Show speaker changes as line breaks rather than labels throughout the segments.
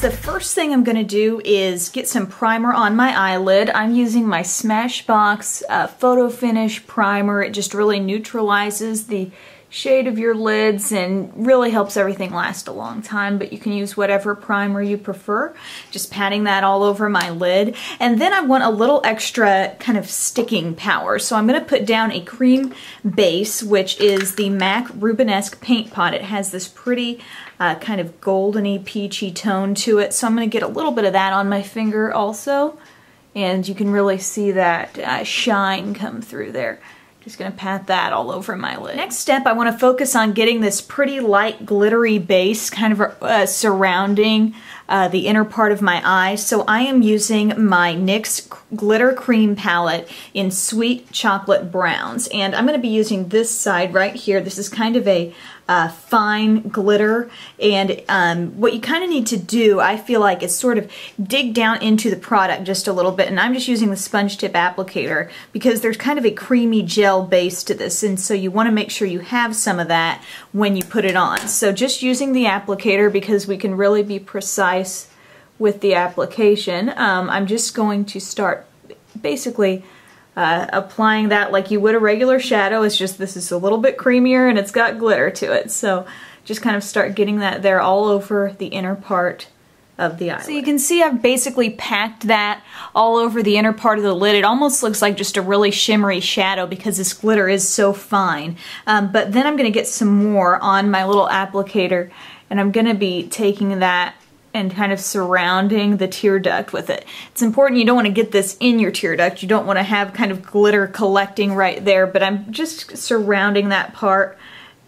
guys, the first thing I'm gonna do is get some primer on my eyelid. I'm using my Smashbox Photo Finish Primer. It just really neutralizes the shade of your lids and really helps everything last a long time, but you can use whatever primer you prefer. Just patting that all over my lid. And then I want a little extra kind of sticking power. So I'm going to put down a cream base, which is the MAC Rubenesque Paint Pot. It has this pretty kind of goldeny peachy tone to it. So I'm going to get a little bit of that on my finger also. And you can really see that shine come through there. Just gonna pat that all over my lid. Next step, I want to focus on getting this pretty light glittery base kind of surrounding the inner part of my eye. So I am using my NYX Glitter Cream Palette in Sweet Chocolate Browns. And I'm going to be using this side right here. This is kind of a fine glitter, and what you kind of need to do, I feel like, is sort of dig down into the product just a little bit, and I'm just using the sponge tip applicator because there's kind of a creamy gel base to this, and so you want to make sure you have some of that when you put it on. So just using the applicator because we can really be precise with the application. I'm just going to start basically applying that like you would a regular shadow. It's just this is a little bit creamier and it's got glitter to it. So just kind of start getting that there all over the inner part of the eyelid. So you can see I've basically packed that all over the inner part of the lid. It almost looks like just a really shimmery shadow because this glitter is so fine. But then I'm going to get some more on my little applicator, and I'm going to be taking that and kind of surrounding the tear duct with it. It's important, you don't want to get this in your tear duct. You don't want to have kind of glitter collecting right there, but I'm just surrounding that part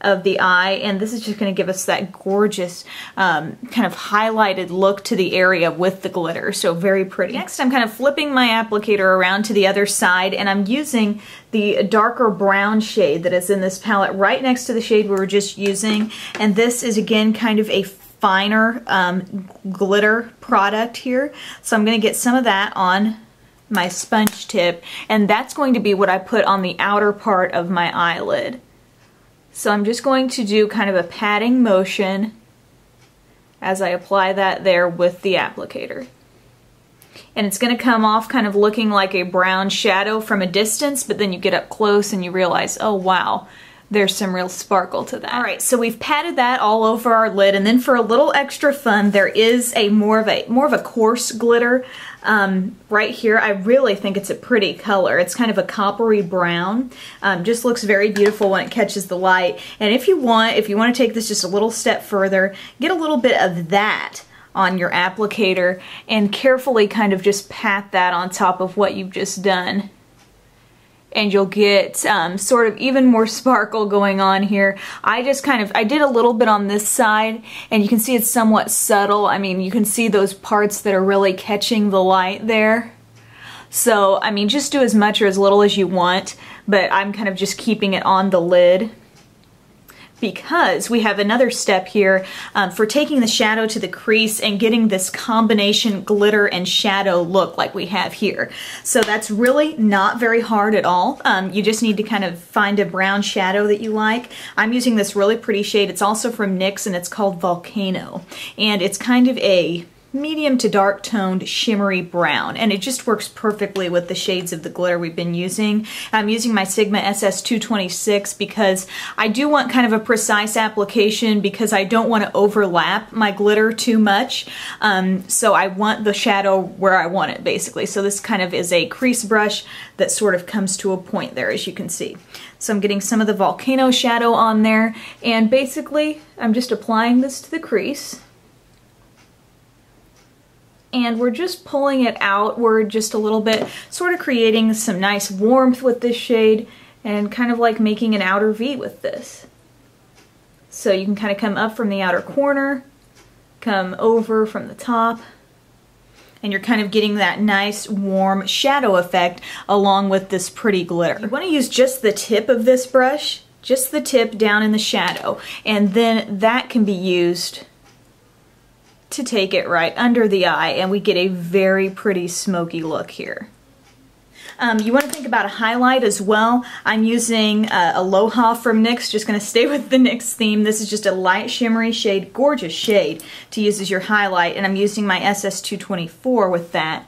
of the eye, and this is just going to give us that gorgeous kind of highlighted look to the area with the glitter. So very pretty. Next, I'm kind of flipping my applicator around to the other side, and I'm using the darker brown shade that is in this palette right next to the shade we were just using, and this is again kind of a finer glitter product here. So I'm going to get some of that on my sponge tip, and that's going to be what I put on the outer part of my eyelid. So I'm just going to do kind of a patting motion as I apply that there with the applicator. And it's going to come off kind of looking like a brown shadow from a distance, but then you get up close and you realize, oh wow, there's some real sparkle to that. Alright, so we've patted that all over our lid, and then for a little extra fun, there is a more of a coarse glitter right here. I really think it's a pretty color. It's kind of a coppery brown. Just looks very beautiful when it catches the light. And if you want to take this just a little step further, get a little bit of that on your applicator and carefully kind of just pat that on top of what you've just done. And you'll get sort of even more sparkle going on here. I did a little bit on this side, and you can see it's somewhat subtle. I mean, you can see those parts that are really catching the light there. So, I mean, just do as much or as little as you want, but I'm kind of just keeping it on the lid, because we have another step here for taking the shadow to the crease and getting this combination glitter and shadow look like we have here. So that's really not very hard at all. You just need to kind of find a brown shadow that you like. I'm using this really pretty shade. It's also from NYX, and it's called Volcano. And it's kind of a medium to dark toned shimmery brown, and it just works perfectly with the shades of the glitter we've been using. I'm using my Sigma SS226 because I do want kind of a precise application, because I don't want to overlap my glitter too much. So I want the shadow where I want it, basically. So this kind of is a crease brush that sort of comes to a point there, as you can see. So I'm getting some of the Volcano shadow on there, and basically I'm just applying this to the crease. And we're just pulling it outward just a little bit, sort of creating some nice warmth with this shade, and kind of like making an outer V with this. So you can kind of come up from the outer corner, come over from the top, and you're kind of getting that nice warm shadow effect along with this pretty glitter. You want to use just the tip of this brush, just the tip down in the shadow, and then that can be used to take it right under the eye, and we get a very pretty smoky look here. You want to think about a highlight as well. I'm using Aloha from NYX, just going to stay with the NYX theme. This is just a light shimmery shade, gorgeous shade to use as your highlight, and I'm using my SS224 with that.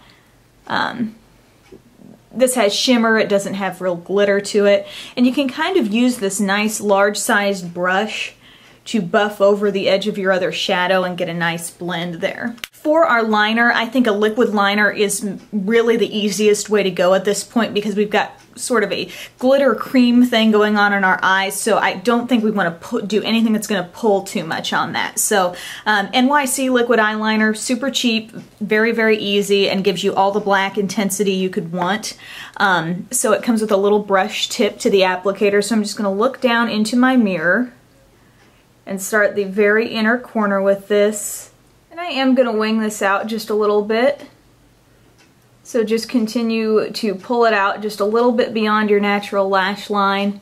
This has shimmer, it doesn't have real glitter to it, and you can kind of use this nice large-sized brush to buff over the edge of your other shadow and get a nice blend there. For our liner, I think a liquid liner is really the easiest way to go at this point because we've got sort of a glitter cream thing going on in our eyes, so I don't think we want to do anything that's going to pull too much on that. So NYC Liquid Eyeliner, super cheap, very, very easy, and gives you all the black intensity you could want. So it comes with a little brush tip to the applicator, so I'm just going to look down into my mirror and start the very inner corner with this. And I am going to wing this out just a little bit. So just continue to pull it out just a little bit beyond your natural lash line.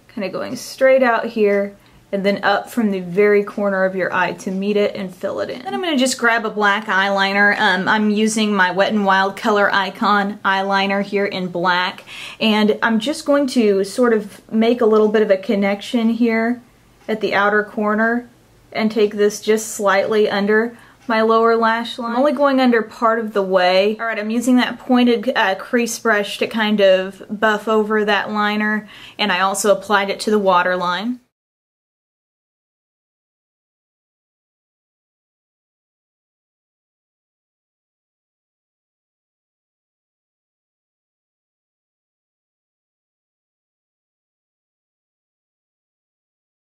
Kind of going straight out here and then up from the very corner of your eye to meet it and fill it in. Then I'm going to just grab a black eyeliner. I'm using my Wet n Wild Color Icon eyeliner here in black. And I'm just going to sort of make a little bit of a connection here at the outer corner and take this just slightly under my lower lash line. I'm only going under part of the way. Alright, I'm using that pointed crease brush to kind of buff over that liner, and I also applied it to the waterline.